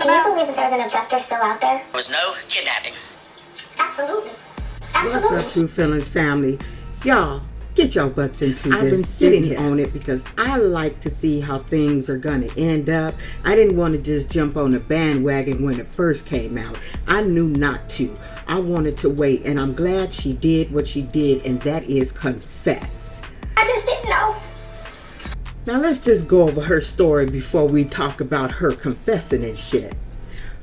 Do you believe that there's an abductor still out there? There was no kidnapping. Absolutely. What's up, Trufeelinz family? Y'all, get your butts into this. I've been sitting on it because I like to see how things are going to end up. I didn't want to just jump on the bandwagon when it first came out. I knew not to. I wanted to wait, and I'm glad she did what she did, and that is confess. I just didn't know. Now let's just go over her story before we talk about her confessing and shit.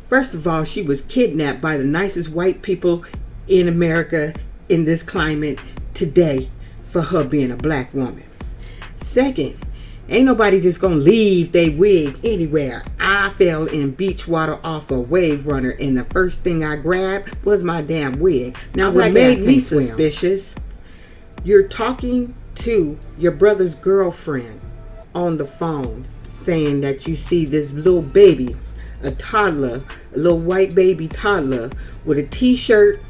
First of all, she was kidnapped by the nicest white people in America in this climate today for her being a black woman. Second, ain't nobody just gonna leave they wig anywhere. I fell in beach water off a wave runner, and the first thing I grabbed was my damn wig. Now what made me suspicious, you're talking to your brother's girlfriend on the phone saying that you see this little baby, a toddler, a little white baby toddler with a t-shirt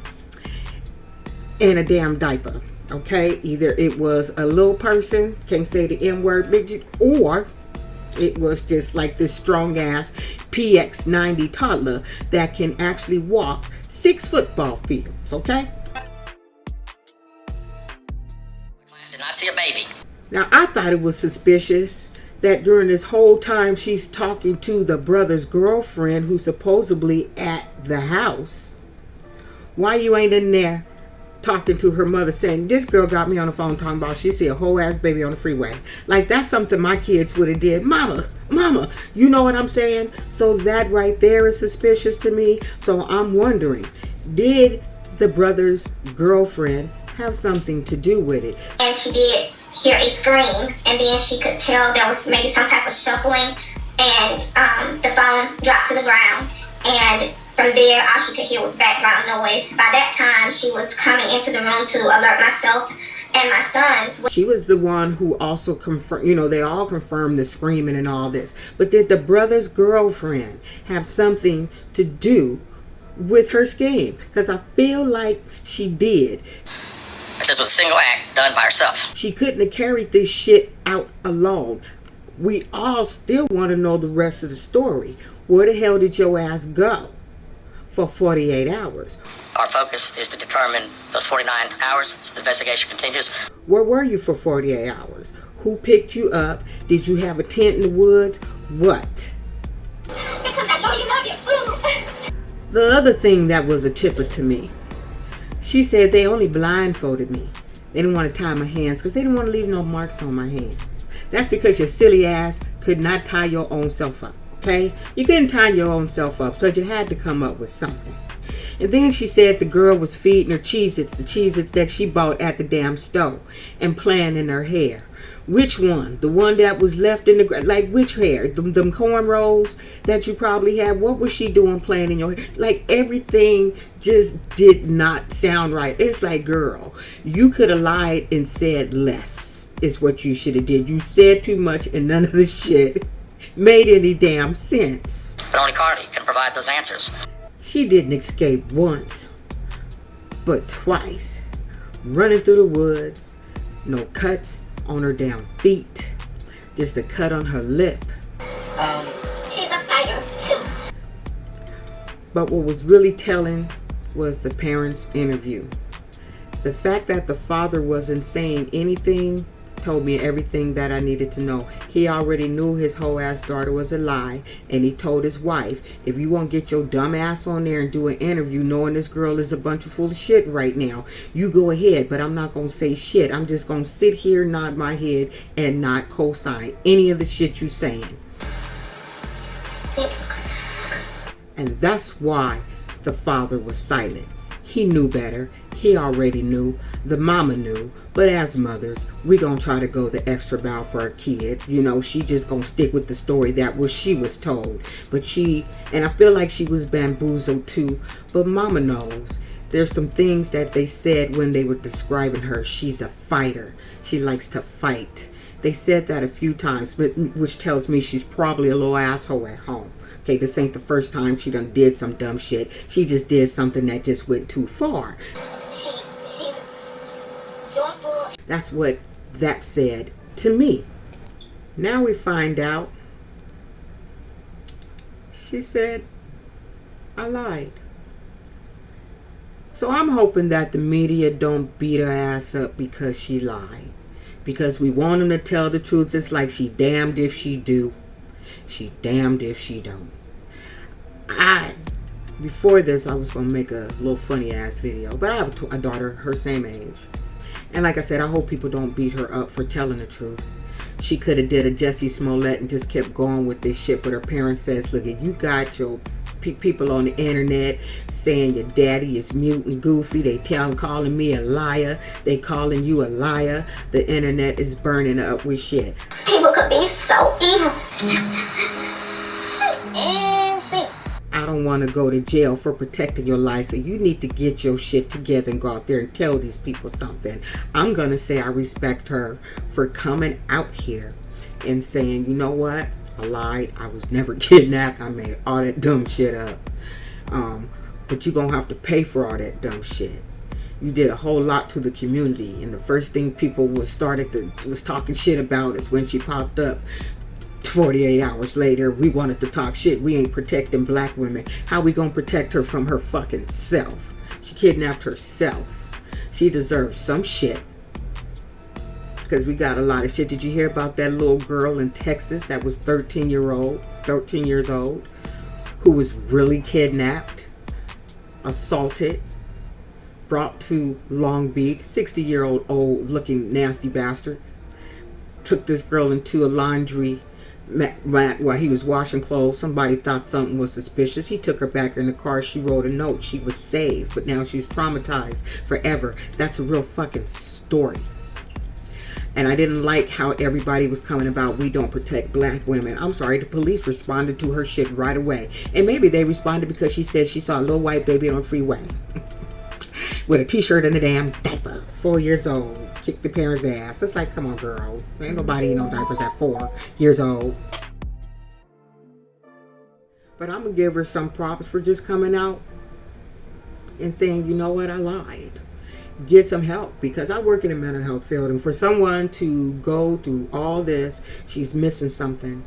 and a damn diaper. Okay, either it was a little person, can't say the n-word midget, or it was just like this strong ass PX90 toddler that can actually walk 6 football fields. Okay, Did not see a baby. now I thought it was suspicious that during this whole time she's talking to the brother's girlfriend who's supposedly at the house. Why you ain't in there talking to her mother saying, this girl got me on the phone talking about she see a whole ass baby on the freeway? Like, that's something my kids would have did. Mama, you know what I'm saying? So that right there is suspicious to me. So I'm wondering, did the brother's girlfriend have something to do with it? And she did hear a scream, and then she could tell there was maybe some type of shuffling, and the phone dropped to the ground, and from there all she could hear was background noise. By that time she was coming into the room to alert myself and my son. She was the one who also confirmed, they all confirmed the screaming and all this. But did the brother's girlfriend have something to do with her scheme? Because I feel like she did. But this was a single act done by herself. She couldn't have carried this shit out alone. We all still want to know the rest of the story. Where the hell did your ass go for 48 hours? Our focus is to determine those 49 hours, so the investigation continues. Where were you for 48 hours? Who picked you up? Did you have a tent in the woods? What? Because I know you love your food. The other thing that was a tipper to me, she said they only blindfolded me. They didn't want to tie my hands because they didn't want to leave no marks on my hands. That's because your silly ass could not tie your own self up, okay? You couldn't tie your own self up, so you had to come up with something. And then she said the girl was feeding her Cheez-Its, the Cheez-Its that she bought at the damn store, and playing in her hair. Which one? The one that was left in the like which hair? Them cornrows that you probably had? What was she doing playing in your hair? Like, everything just did not sound right. It's like, girl, you could have lied and said less is what you should have did. You said too much and none of the shit made any damn sense. But only Carlee can provide those answers. She didn't escape once, but twice. Running through the woods, no cuts on her damn feet, just a cut on her lip. She's a fighter too. But what was really telling was the parents' interview. The fact that the father wasn't saying anything told me everything that I needed to know. He already knew his whole ass daughter was a lie, and he told his wife, if you want to get your dumb ass on there and do an interview knowing this girl is a bunch of full of shit right now, you go ahead, but I'm not going to say shit. I'm just going to sit here, nod my head, and not co-sign any of the shit you saying. It's okay. And that's why the father was silent. He knew better. He already knew. The mama knew. But as mothers, we gonna try to go the extra mile for our kids. She just gonna stick with the story that she was told. But and I feel like she was bamboozled too. But mama knows. There's some things that they said when they were describing her. She's a fighter. She likes to fight. They said that a few times, which tells me she's probably a little asshole at home. Okay, this ain't the first time she done did some dumb shit. She just did something that just went too far. She's joyful. That's what that said to me. Now we find out she said I lied. So I'm hoping that the media don't beat her ass up because she lied. Because we want them to tell the truth. It's like she damned if she do, she damned if she don't. Before this, I was going to make a little funny ass video. But I have a daughter her same age. And like I said, I hope people don't beat her up for telling the truth. She could have did a Jussie Smollett and just kept going with this shit. But her parents says, look, you got your people on the internet saying your daddy is mute and goofy. They calling me a liar. They calling you a liar. The internet is burning up with shit. People could be so evil. I don't want to go to jail for protecting your life, so you need to get your shit together and go out there and tell these people something. I'm going to say I respect her for coming out here and saying, you know what? I lied. I was never kidnapped. I made all that dumb shit up. But you're going to have to pay for all that dumb shit. You did a whole lot to the community, and the first thing people was talking shit about is when she popped up 48 hours later. We wanted to talk shit. We ain't protecting black women. How we gonna protect her from her fucking self? She kidnapped herself. She deserves some shit. Because we got a lot of shit. Did you hear about that little girl in Texas that was 13 years old, who was really kidnapped, assaulted, brought to Long Beach? 60-year-old old looking nasty bastard took this girl into a laundry while he was washing clothes. Somebody thought something was suspicious. He took her back in the car. She wrote a note. She was saved, but now she's traumatized forever. That's a real fucking story. And I didn't like how everybody was coming about, we don't protect black women. I'm sorry, the police responded to her shit right away. And maybe they responded because she said she saw a little white baby on the freeway with a t-shirt and a damn diaper, 4 years old. Kick the parents' ass. It's like, come on, girl. Ain't nobody in no diapers at 4 years old. But I'm going to give her some props for just coming out and saying, you know what, I lied. Get some help, because I work in the mental health field, and for someone to go through all this, she's missing something.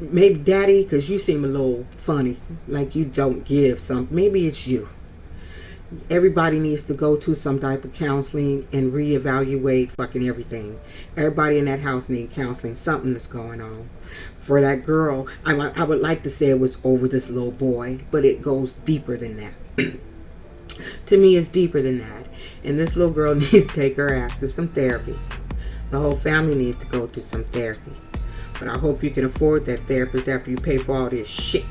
Maybe daddy, because you seem a little funny, like you don't give some. Maybe it's you. Everybody needs to go to some type of counseling and reevaluate fucking everything. Everybody in that house needs counseling. Something is going on. For that girl, I would like to say it was over this little boy, but it goes deeper than that. To me, it's deeper than that. And this little girl needs to take her ass to some therapy. The whole family needs to go to some therapy. But I hope you can afford that therapist after you pay for all this shit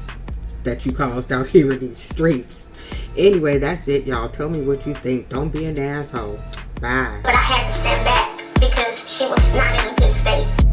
that you caused out here in these streets. Anyway, that's it, y'all. Tell me what you think. Don't be an asshole. Bye. But I had to stand back because she was not in a good state.